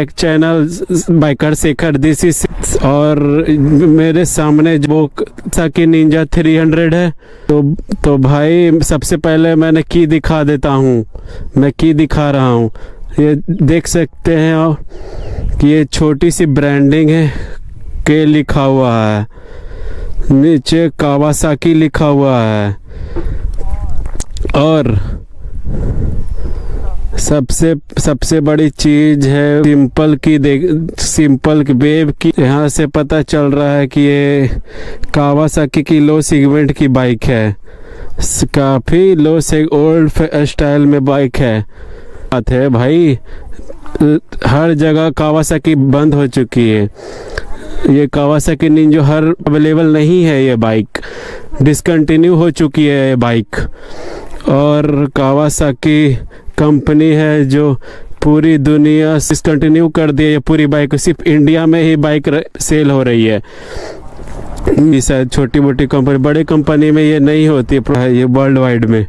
एक channel biker Shekhar this is, और मेरे सामने जो कावासाकी निंजा 300 है। तो भाई सबसे पहले मैंने की दिखा देता हूँ, मैं की दिखा रहा हूँ। ये देख सकते हैं कि ये छोटी सी ब्रांडिंग है, के लिखा हुआ है, नीचे कावासाकी लिखा हुआ है। और सबसे बड़ी चीज है सिंपल की वेव की। यहाँ से पता चल रहा है कि ये कावासाकी की लो सेगमेंट की बाइक है, काफ़ी लो से ओल्ड स्टाइल में बाइक है। बात है भाई, हर जगह कावासाकी बंद हो चुकी है। ये कावासाकी निंजा हर अवेलेबल नहीं है, ये बाइक डिसकंटिन्यू हो चुकी है ये बाइक। और कावासाकी कंपनी है जो पूरी दुनिया डिसकंटिन्यू कर दी है ये पूरी बाइक, सिर्फ इंडिया में ही बाइक सेल हो रही है। शायद छोटी मोटी कंपनी, बड़े कंपनी में ये नहीं होती है, ये वर्ल्ड वाइड में।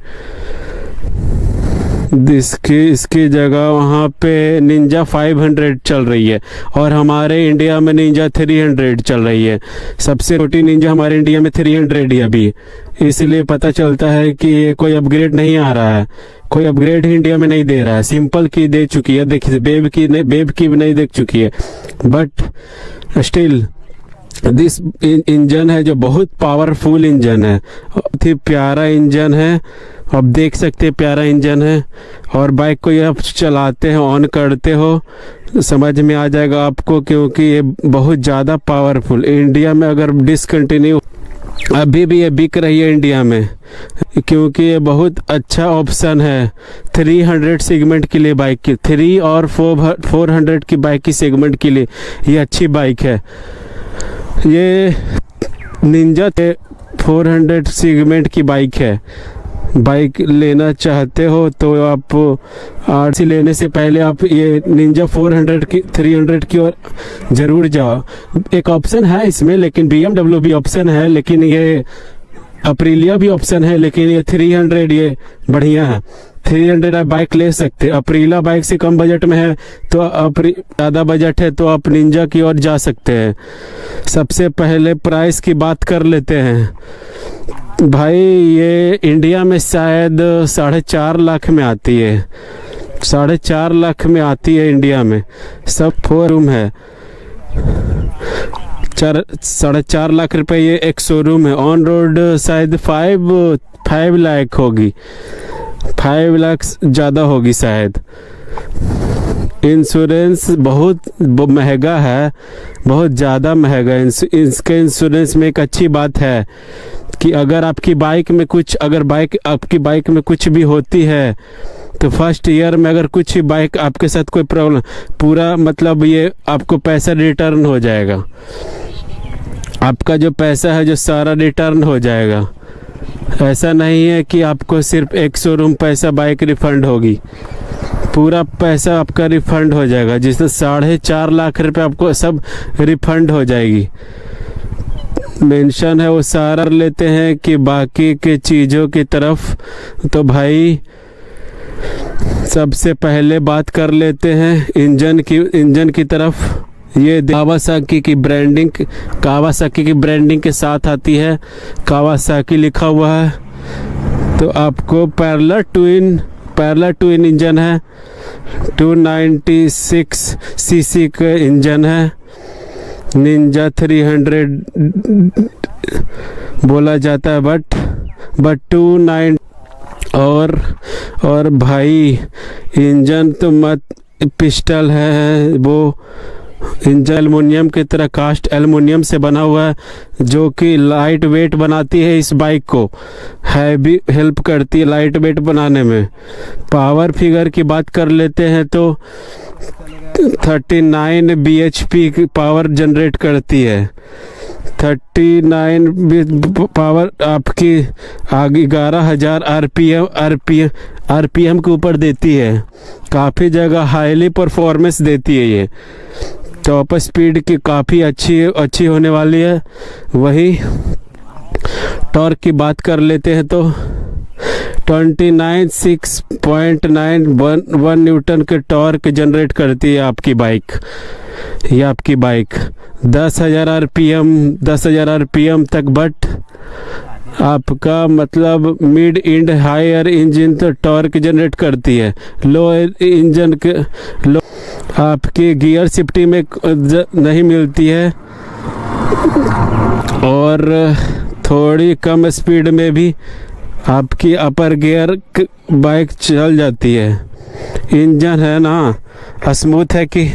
इसकी जगह वहाँ पे निंजा 500 चल रही है और हमारे इंडिया में निंजा 300 चल रही है। सबसे छोटी निंजा हमारे इंडिया में 300 ही अभी, इसलिए पता चलता है कि ये कोई अपग्रेड नहीं आ रहा है, कोई अपग्रेड ही इंडिया में नहीं दे रहा है। सिंपल की दे चुकी है, देखिए बेब की भी नहीं देख चुकी है, बट स्टिल दिस इंजन है जो बहुत पावरफुल इंजन है, बहुत ही प्यारा इंजन है। आप देख सकते हैं प्यारा इंजन है। और बाइक को ये आप चलाते हैं, ऑन करते हो, समझ में आ जाएगा आपको, क्योंकि ये बहुत ज़्यादा पावरफुल। इंडिया में अगर डिसकंटिन्यू अभी भी ये बिक रही है इंडिया में, क्योंकि ये बहुत अच्छा ऑप्शन है 300 सेगमेंट के लिए बाइक की, 3 और 400 की बाइक की सेगमेंट के लिए ये अच्छी बाइक है। ये निंजा 400 सेगमेंट की बाइक है। बाइक लेना चाहते हो तो आप आरसी लेने से पहले आप ये निंजा 400 की 300 की ओर ज़रूर जाओ। एक ऑप्शन है इसमें, लेकिन BMW भी ऑप्शन है, लेकिन ये अप्रीलिया भी ऑप्शन है, लेकिन ये 300 ये बढ़िया है। 300 आप बाइक ले सकते हैं। अप्रीला बाइक से कम बजट में है, तो ज़्यादा बजट है तो आप निंजा की ओर जा सकते हैं। सबसे पहले प्राइस की बात कर लेते हैं भाई। ये इंडिया में शायद 4.5 लाख में आती है, 4.5 लाख में आती है इंडिया में। सब 4 रूम है, 4.5 लाख रुपए ये एक शोरूम है। ऑन रोड शायद 5 लाख होगी, 5 लाख ज़्यादा होगी शायद। इंश्योरेंस बहुत महंगा है, बहुत ज़्यादा महंगा। इसके इंश्योरेंस में एक अच्छी बात है कि अगर आपकी बाइक में कुछ भी होती है तो फर्स्ट ईयर में अगर कुछ ही बाइक आपके साथ कोई प्रॉब्लम, पूरा मतलब ये आपको पैसा रिटर्न हो जाएगा। आपका जो पैसा है जो सारा रिटर्न हो जाएगा। ऐसा नहीं है कि आपको सिर्फ एक शोरूम पैसा बाइक रिफंड होगी, पूरा पैसा आपका रिफंड हो जाएगा, जिससे 4.5 लाख रुपए आपको सब रिफंड हो जाएगी। मेंशन है वो सारा लेते हैं कि बाकी के चीज़ों की तरफ। तो भाई सबसे पहले बात कर लेते हैं इंजन की तरफ। ये कावासाकी की ब्रांडिंग के साथ आती है, कावासाकी लिखा हुआ है। तो आपको पैरेलल ट्विन इंजन है, 296 सीसी का इंजन है। निंजा 300 बोला जाता है, बट 29। और भाई इंजन तो मत पिस्टल है, वो इंजन एल्युमिनियम की तरह कास्ट एल्युमिनियम से बना हुआ है, जो कि लाइट वेट बनाती है। इस बाइक को हैवी हेल्प करती है लाइट वेट बनाने में। पावर फिगर की बात कर लेते हैं तो 39 bhp की पावर जनरेट करती है। 39 पावर आपकी आगे 11,000 आरपीएम के ऊपर देती है। काफ़ी जगह हाईली परफॉर्मेंस देती है ये। टॉप स्पीड की काफ़ी अच्छी होने वाली है। वही टॉर्क की बात कर लेते हैं तो 29.911 न्यूटन के टॉर्क जनरेट करती है आपकी बाइक। ये आपकी बाइक 10,000 आरपीएम तक, बट आपका मतलब मिड इंड हायर इंजन तो टॉर्क जनरेट करती है। लो इंजन के लो आपकी गियर शिफ्टिंग में नहीं मिलती है, और थोड़ी कम स्पीड में भी आपकी अपर गियर बाइक चल जाती है। इंजन है ना स्मूथ है कि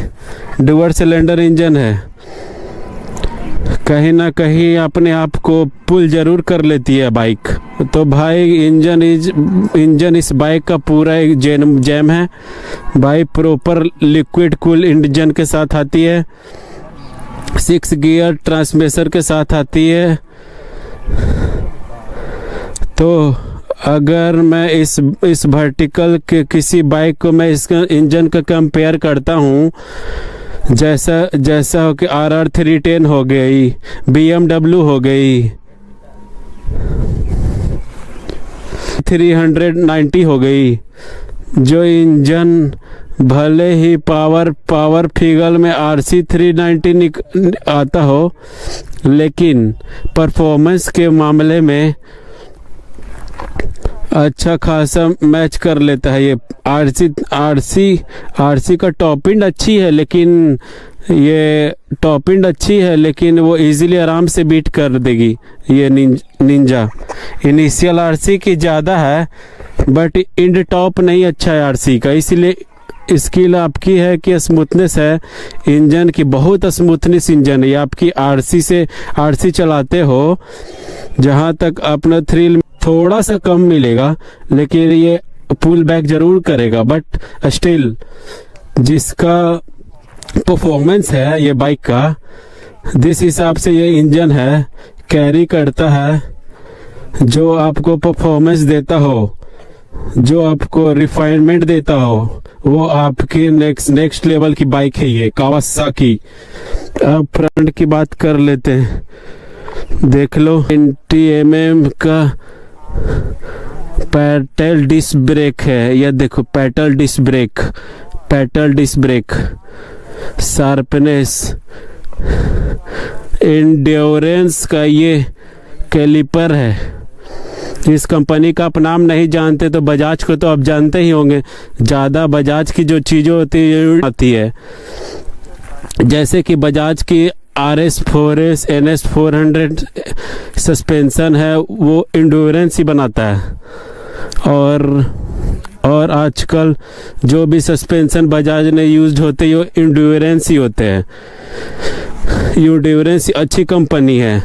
डुअल सिलेंडर इंजन है, कहीं ना कहीं अपने आप को पुल जरूर कर लेती है बाइक। तो भाई इंजन इस बाइक का पूरा एक जैम है। Bike proper liquid cool engine के साथ आती है, 6 गियर ट्रांसमिशन के साथ आती है। तो अगर मैं इस वर्टिकल के किसी बाइक को मैं इसका इंजन का कंपेयर करता हूँ, जैसा हो कि RR 310 हो गई, BMW हो गई, 390 हो गई, जो इंजन भले ही पावर फिगर में RC 390 आता हो, लेकिन परफॉर्मेंस के मामले में अच्छा खासा मैच कर लेता है। ये आरसी का टॉप एंड अच्छी है, लेकिन ये टॉप एंड अच्छी है, लेकिन वो इजीली आराम से बीट कर देगी ये निंजा। इनिशियल आरसी की ज़्यादा है, बट इंड टॉप नहीं अच्छा है आरसी का, इसलिए स्किल आपकी है कि स्मूथनेस है इंजन की, बहुत स्मूथनेस इंजन है। आपकी आरसी चलाते हो, जहाँ तक अपना थ्रिल थोड़ा सा कम मिलेगा, लेकिन ये पुल बैक जरूर करेगा। बट स्टिल जिसका परफॉर्मेंस है ये बाइक का, जिस हिसाब से ये इंजन है कैरी करता है, जो आपको परफॉर्मेंस देता हो, जो आपको रिफाइनमेंट देता हो, वो आपकी नेक्स्ट लेवल की बाइक है ये कावासाकी। अब फ्रंट की बात कर लेते हैं। देख लो 20 mm का पैडल डिस्क ब्रेक है। यह देखो pedal disc brake, sharpness, endurance का ये कैलिपर है। इस कंपनी का आप नाम नहीं जानते तो बजाज को तो आप जानते ही होंगे। ज़्यादा बजाज की जो चीज़ें होती है आती है, जैसे कि बजाज की RS4S NS 400 सस्पेंशन है, वो एंड्योरेंस ही बनाता है। और आजकल जो भी सस्पेंशन बजाज ने यूज्ड होते हैं वो एंड्योरेंस ही होते हैं। एंड्योरेंस अच्छी कंपनी है।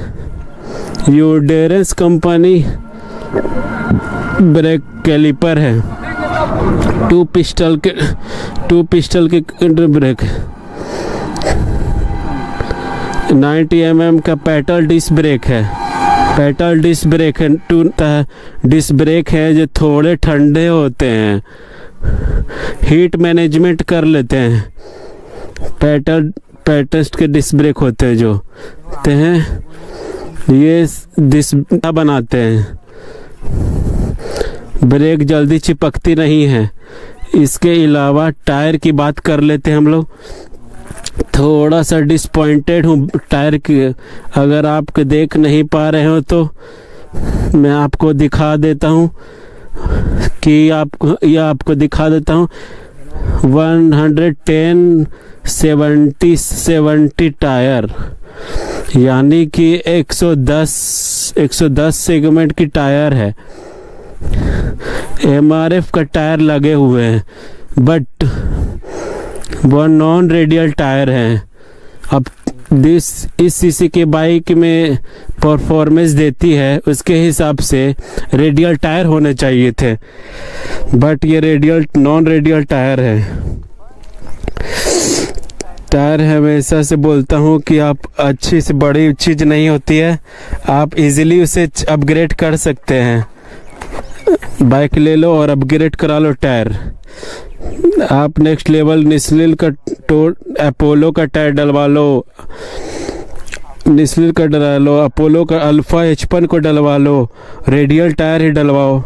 एंड्योरेंस कंपनी ब्रेक कैलिपर है, टू पिस्टल के ब्रेक, 90 mm का पैडल डिस्क ब्रेक है। टू डिस्क ब्रेक है जो थोड़े ठंडे होते हैं, हीट मैनेजमेंट कर लेते हैं। पैडल के डिस्क ब्रेक होते हैं जो ये डिस्क बनाते हैं, ब्रेक जल्दी चिपकती नहीं है। इसके अलावा टायर की बात कर लेते हैं हम लोग। थोड़ा सा डिसपॉइंटेड हूँ टायर की, अगर आप देख नहीं पा रहे हो तो मैं आपको दिखा देता हूँ कि आपको दिखा देता हूँ। 110/70 टायर, यानी कि 110 सेगमेंट की टायर है। MRF का टायर लगे हुए हैं, बट वो नॉन रेडियल टायर हैं। अब इस सीसी के बाइक में परफॉर्मेंस देती है, उसके हिसाब से रेडियल टायर होने चाहिए थे, बट ये नॉन रेडियल टायर है। टायर हमेशा से बोलता हूँ कि आप अच्छी से बड़ी चीज़ नहीं होती है, आप इजीली उसे अपग्रेड कर सकते हैं। बाइक ले लो और अपग्रेड करा लो टायर। आप नेक्स्ट लेवल निस्सिन का अपोलो का टायर डलवा लो, अपोलो का अल्फा H1 को डलवा लो, रेडियल टायर ही डलवाओ।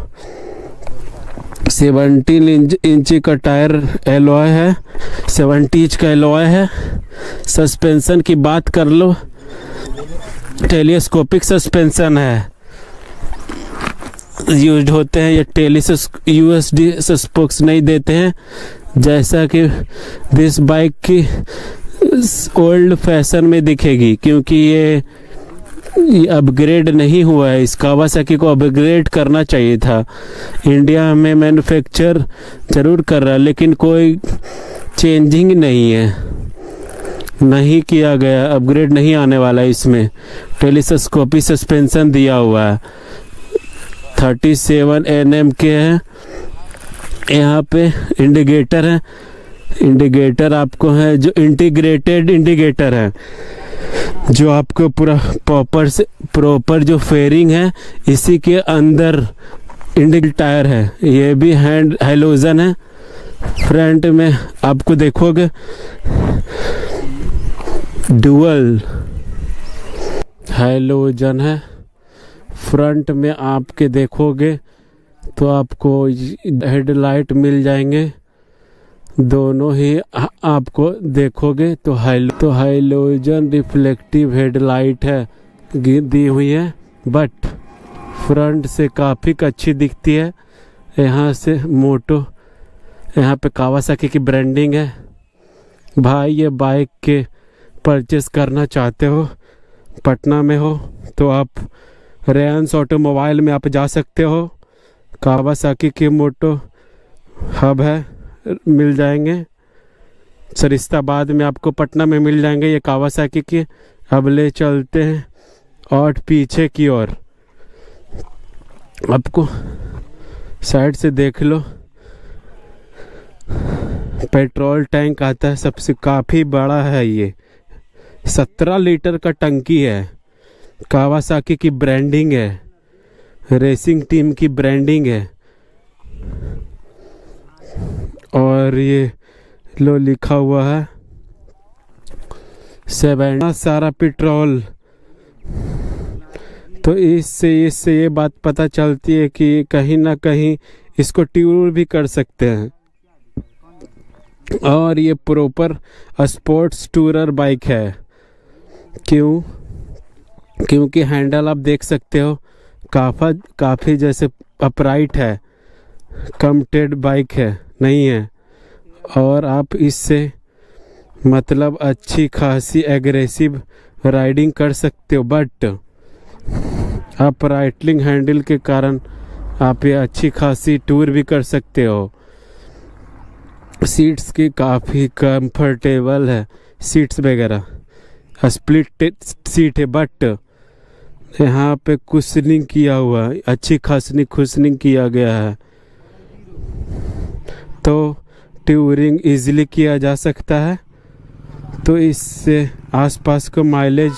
17 इंच का टायर एलॉय है, 70 इंच का एलॉय है। सस्पेंशन की बात कर लो, टेलीस्कोपिक सस्पेंशन है यूज होते हैं। ये यूएसडी स्पोक्स नहीं देते हैं, जैसा कि दिस बाइक की ओल्ड फैशन में दिखेगी, क्योंकि ये अपग्रेड नहीं हुआ है। इस कावासाकी को अपग्रेड करना चाहिए था। इंडिया में मैन्युफैक्चर जरूर कर रहा है, लेकिन कोई चेंजिंग नहीं किया गया, अपग्रेड नहीं आने वाला है। इसमें टेलीस्कोपिक सस्पेंशन दिया हुआ है, 37 Nm के हैं। यहाँ पे इंडिकेटर है, इंडिकेटर आपको है जो इंटीग्रेटेड इंडिकेटर है, जो आपको पूरा प्रॉपर जो फेयरिंग है इसी के अंदर इंडिकेटर टायर है। ये भी हैंड हैलोजन है। फ्रंट में आपको देखोगे डुअल हैलोजन है। फ्रंट में आपके देखोगे तो आपको हेडलाइट मिल जाएंगे, दोनों ही आपको देखोगे तो हाइलोजन रिफ्लेक्टिव हेडलाइट है दी हुई है, बट फ्रंट से काफ़ी अच्छी दिखती है। यहाँ से मोटो, यहाँ पे कावासाकी की ब्रांडिंग है। भाई ये बाइक के परचेस करना चाहते हो, पटना में हो तो आप रेंस ऑटोमोबाइल में आप जा सकते हो। कावासाकी के मोटो हब है, मिल जाएंगे। सरिस्ताबाद में आपको पटना में मिल जाएंगे ये कावासाकी के। अब ले चलते हैं और पीछे की ओर, आपको साइड से देख लो। पेट्रोल टैंक आता है सबसे, काफ़ी बड़ा है ये, 17 लीटर का टंकी है। कावासाकी की ब्रांडिंग है, रेसिंग टीम की ब्रांडिंग है। और ये लो लिखा हुआ है 7 सारा पेट्रोल। तो इससे ये बात पता चलती है कि कहीं ना कहीं इसको ट्यून भी कर सकते हैं। और ये प्रॉपर स्पोर्ट्स टूरर बाइक है। क्योंकि हैंडल आप देख सकते हो काफ़ी जैसे अपराइट है, कम्प्टेड बाइक है नहीं है। और आप इससे मतलब अच्छी खासी एग्रेसिव राइडिंग कर सकते हो, बट अपराइटलिंग हैंडल के कारण आप ये अच्छी खासी टूर भी कर सकते हो। सीट्स की काफ़ी कंफर्टेबल है, सीट्स वगैरह स्प्लिट सीट है, बट यहाँ पे कुशनिंग किया हुआ है, अच्छी खासी कुशनिंग किया गया है, तो टूरिंग इजीली किया जा सकता है। तो इससे आसपास को माइलेज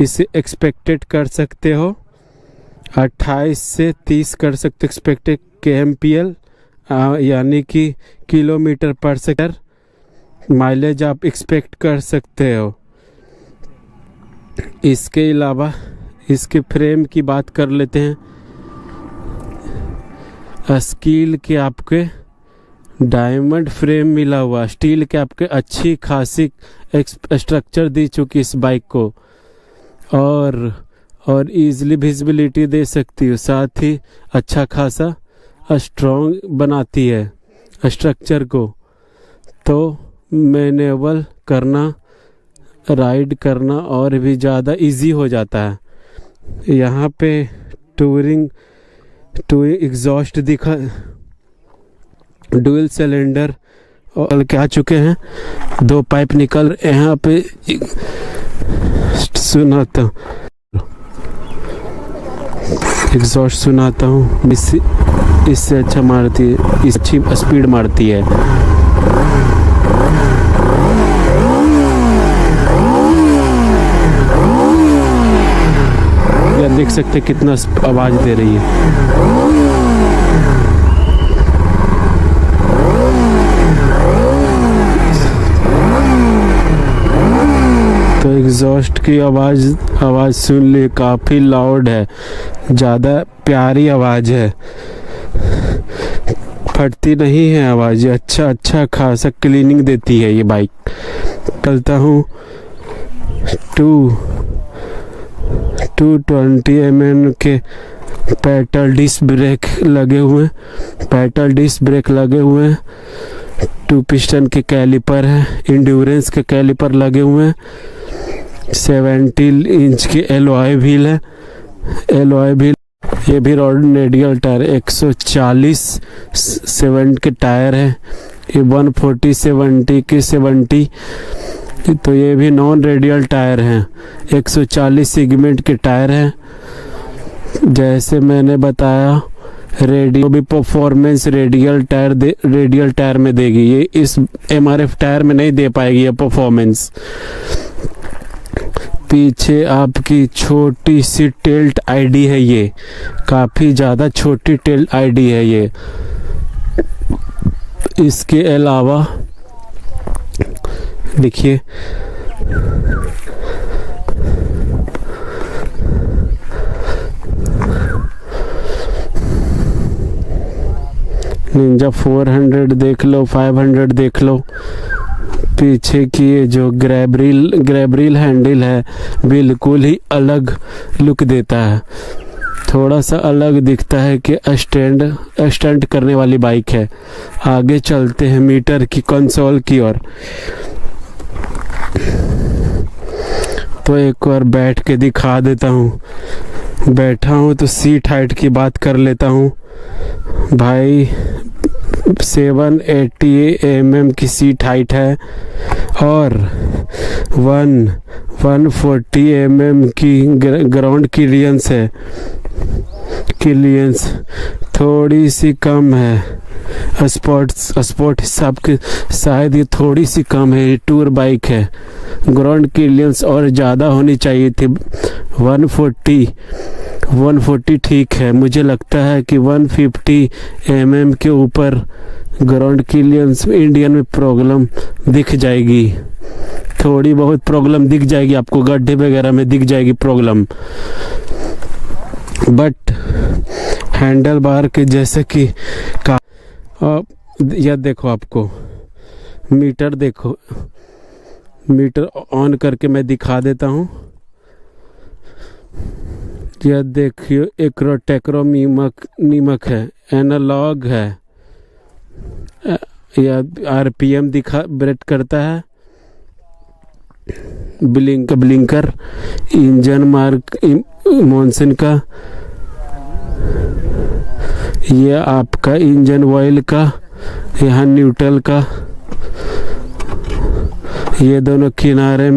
इसे एक्सपेक्टेड कर सकते हो, 28 से 30 कर सकते एक्सपेक्टेड kmpl, यानी कि किलोमीटर पर सेकंड माइलेज आप एक्सपेक्ट कर सकते हो। इसके अलावा इसके फ्रेम की बात कर लेते हैं। स्टील के आपके डायमंड फ्रेम मिला हुआ, स्टील के आपके अच्छी खासी स्ट्रक्चर दी चुकी इस बाइक को, और इजीली विजिबिलिटी दे सकती है, साथ ही अच्छा खासा स्ट्रॉन्ग बनाती है स्ट्रक्चर को। तो मैनेवल करना, राइड करना और भी ज़्यादा इजी हो जाता है। यहाँ पे टूरिंग एग्जॉस्ट दिखा, डुअल सिलेंडर और क्या चुके हैं, 2 पाइप निकल। यहाँ पे सुनाता हूँ, एग्जॉस्ट सुनाता हूँ, इससे अच्छा मारती है, अच्छी स्पीड मारती है। या देख सकते कितना आवाज दे रही है। तो एग्जॉस्ट की आवाज सुन ली, काफी लाउड है, ज़्यादा प्यारी आवाज़ है। फटती नहीं है आवाज़, अच्छा खासा क्लीनिंग देती है ये बाइक। चलता हूँ 220 mm के पेडल डिस्क ब्रेक लगे हुए, 2 पिस्टन के कैलिपर है, इंड्योरेंस के कैलिपर लगे हुए हैं, 70 इंच के एलॉय व्हील है, ये भी रेडियल टायर 140 7 के टायर है, ये 140 70 के 70, तो ये भी नॉन रेडियल टायर हैं, 140 सेगमेंट के टायर हैं। जैसे मैंने बताया रेडियो भी परफॉर्मेंस रेडियल टायर में देगी, ये इस MRF टायर में नहीं दे पाएगी ये परफॉर्मेंस। पीछे आपकी छोटी सी टिल्ट आईडी है, ये काफ़ी ज़्यादा छोटी टिल्ट आईडी है ये। इसके अलावा देखिए निंजा 400 देख लो, 500 देख लो। पीछे की ये जो ग्रैबरील हैंडल है बिल्कुल ही अलग लुक देता है, थोड़ा सा अलग दिखता है कि स्टंट करने वाली बाइक है। आगे चलते हैं मीटर की कंसोल की ओर। तो एक बार बैठ के दिखा देता हूँ, बैठा हूँ तो सीट हाइट की बात कर लेता हूँ भाई। 780 mm की सीट हाइट है और 140 mm की ग्राउंड क्लियरेंस है। क्लियरेंस थोड़ी सी कम है, स्पोर्ट हिसाब के शायद ये थोड़ी सी कम है, ये टूर बाइक है। ग्राउंड क्लियरेंस और ज़्यादा होनी चाहिए थी, 140 ठीक है। मुझे लगता है कि 150 mm के ऊपर ग्राउंड क्लियरेंस इंडियन में प्रॉब्लम दिख जाएगी, थोड़ी बहुत प्रॉब्लम दिख जाएगी आपको, गड्ढे वगैरह में दिख जाएगी प्रॉब्लम। बट हैंडल बार के जैसे कि यह देखो, आपको मीटर देखो, मीटर ऑन करके मैं दिखा देता हूँ। यह देखिए नीमक है, एनालॉग है, यह RPM ब्रेक करता है, ब्लिंकर, इंजन मार्क मॉनसन का, ये आपका इंजन ऑयल का, यहाँ न्यूट्रल का, ये दोनों किनारे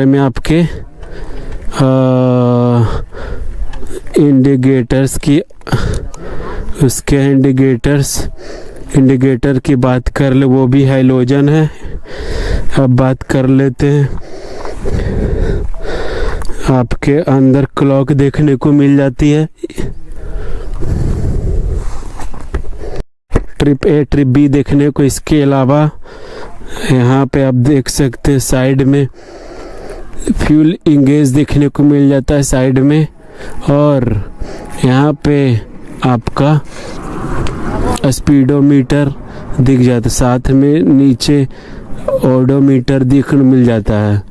में आपके इंडिकेटर्स की, उसके इंडिकेटर की बात कर ले, वो भी हैलोजन है। अब बात कर लेते हैं, आपके अंदर क्लॉक देखने को मिल जाती है, ट्रिप A ट्रिप B देखने को। इसके अलावा यहाँ पे आप देख सकते हैं साइड में फ्यूल इंगेज देखने को मिल जाता है साइड में, और यहाँ पे आपका स्पीडोमीटर दिख जाता है, साथ में नीचे ओडोमीटर देखने मिल जाता है।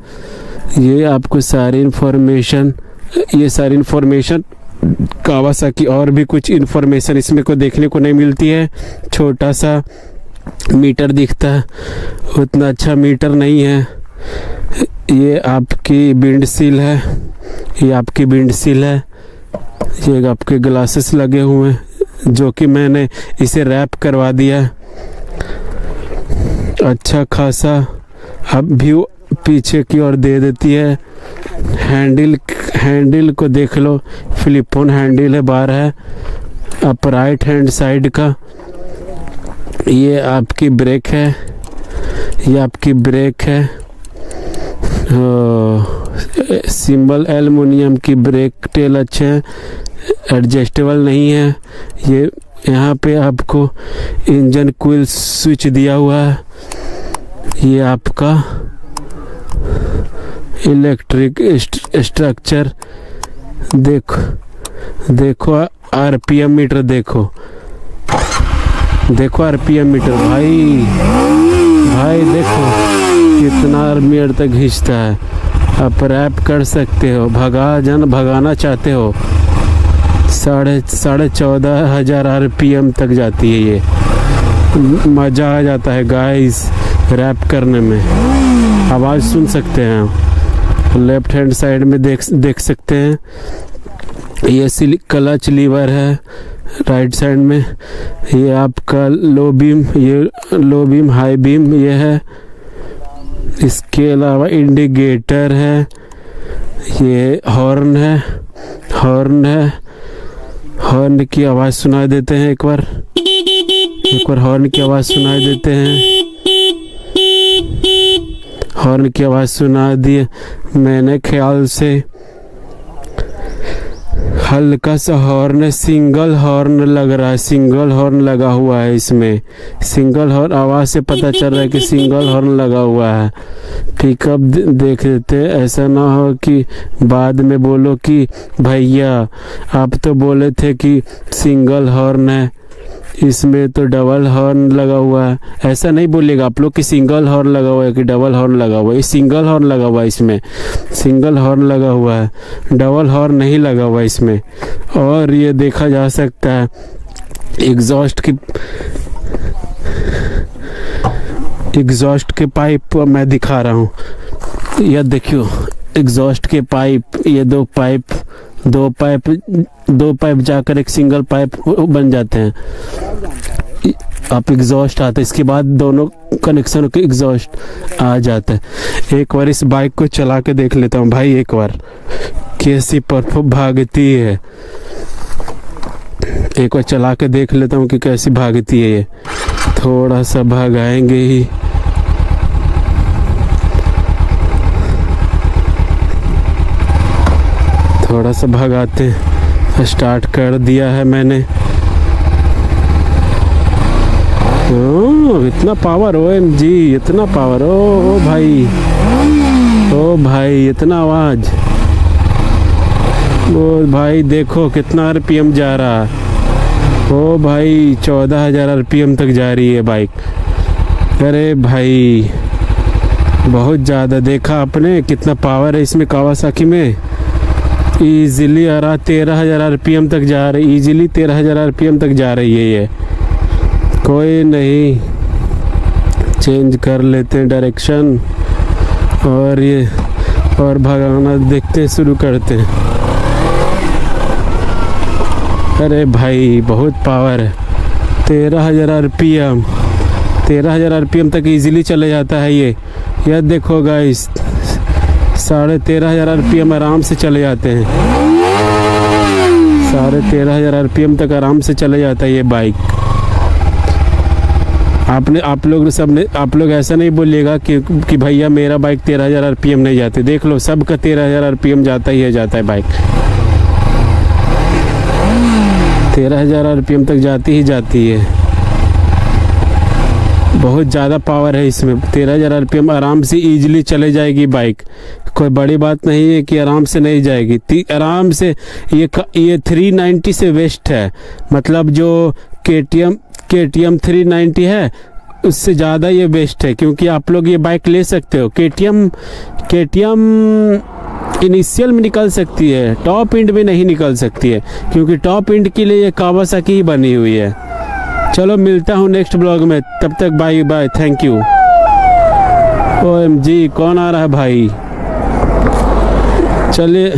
ये आपको सारी इन्फॉर्मेशन कावासाकी, और भी कुछ इन्फॉर्मेशन इसमें को देखने को नहीं मिलती है। छोटा सा मीटर दिखता है, उतना अच्छा मीटर नहीं है। ये आपकी विंडशील है, ये आपके ग्लासेस लगे हुए हैं, जो कि मैंने इसे रैप करवा दिया। अच्छा खासा अब व्यू पीछे की ओर दे देती है। हैंडल को देख लो, फ्लिप ऑन हैंडल है, बार है अप राइट हैंड साइड का। ये आपकी ब्रेक है, सिंबल एल्युमिनियम की ब्रेक टेल अच्छे हैं, एडजस्टेबल नहीं है। ये यहाँ पे आपको इंजन कूल स्विच दिया हुआ है। ये आपका इलेक्ट्रिक स्ट्रक्चर देखो आरपीएम मीटर देखो, देखो आरपीएम मीटर भाई, भाई देखो कितना मीटर तक खींचता है। आप रैप कर सकते हो, भगाना चाहते हो, 14,500 आरपीएम तक जाती है ये। मज़ा आ जाता है गाइस रैप करने में, आवाज़ सुन सकते हैं आप। लेफ्ट हैंड साइड में देख सकते हैं ये क्लच लीवर है। राइट साइड में ये आपका लो बीम, ये लो बीम हाई बीम ये है। इसके अलावा इंडिकेटर है, ये हॉर्न है, हॉर्न की आवाज़ सुनाई देते हैं। एक बार हॉर्न की आवाज़ सुनाई देते हैं। हॉर्न की आवाज़ सुना दी मैंने ख्याल से। हल्का सा हॉर्न है, सिंगल हॉर्न लग रहा है, सिंगल हॉर्न लगा हुआ है इसमें। सिंगल हॉर्न आवाज़ से पता चल रहा है कि सिंगल हॉर्न लगा हुआ है। पिकअप देख लेते हैं, ऐसा ना हो कि बाद में बोलो कि भैया आप तो बोले थे कि सिंगल हॉर्न है, इसमें तो डबल हॉर्न लगा हुआ है। ऐसा नहीं बोलिएगा आप लोग कि सिंगल हॉर्न लगा हुआ है कि डबल हॉर्न लगा हुआ है। ये सिंगल हॉर्न लगा हुआ है, इसमें सिंगल हॉर्न लगा हुआ है, डबल हॉर्न नहीं लगा हुआ इसमें। और ये देखा जा सकता है एग्जॉस्ट के पाइप मैं दिखा रहा हूँ। यह देखियो एग्जॉस्ट के पाइप, ये दो पाइप जाकर एक सिंगल पाइप बन जाते हैं। आप एग्जॉस्ट आता है, इसके बाद दोनों कनेक्शन के एग्जॉस्ट आ जाता है। एक बार इस बाइक को चला के देख लेता हूँ भाई, एक बार कैसी परफॉर्म भागती है। एक बार चला के देख लेता हूँ कि कैसी भागती है ये। थोड़ा सा भगाएंगे ही, थोड़ा सा भगाते हैं। स्टार्ट कर दिया है मैंने। इतना पावर, OMG इतना पावर, ओ भाई इतना आवाज़, ओ भाई देखो कितना आरपीएम जा रहा है। ओ भाई 14,000 आरपीएम तक जा रही है बाइक। अरे भाई बहुत ज़्यादा, देखा आपने कितना पावर है इसमें कावासाकी में। ईजिली 13,000 आरपीएम तक जा रही, ईजिली 13,000 आरपीएम तक जा रही है ये। कोई नहीं, चेंज कर लेते हैं डायरेक्शन और भगाना देखते शुरू करते हैं। अरे भाई बहुत पावर है, 13,000 आरपीएम, 13,000 आरपीएम तक इजीली चले जाता है ये। यह देखो गाइस 13,500 आरपीएम आराम से चले जाते हैं। 13,500 आरपीएम तक आराम से चले जाता है ये बाइक। आप लोग ऐसा नहीं बोलिएगा कि भैया मेरा बाइक 13,000 आरपीएम नहीं जाते। देख लो सबका 13,000 आरपीएम जाता है बाइक। 13,000 आरपीएम तक जाती ही जाती है। बहुत ज़्यादा पावर है इसमें। 13,000 आरपीएम आराम से इजीली चले जाएगी बाइक। कोई बड़ी बात नहीं है कि आराम से नहीं जाएगी, आराम से। ये 390 से वेस्ट है, मतलब जो KTM 390 है उससे ज़्यादा ये बेस्ट है। क्योंकि आप लोग ये बाइक ले सकते हो। KTM इनिशियल में निकल सकती है, टॉप एंड में नहीं निकल सकती है, क्योंकि टॉप एंड के लिए ये कावासाकी ही बनी हुई है। चलो मिलता हूँ नेक्स्ट ब्लॉग में, तब तक bye bye, thank you. OMG कौन आ रहा है भाई? चलिए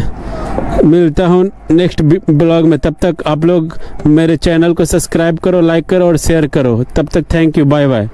मिलता हूँ नेक्स्ट ब्लॉग में, तब तक आप लोग मेरे चैनल को सब्सक्राइब करो, लाइक करो और शेयर करो। तब तक थैंक यू, बाय बाय।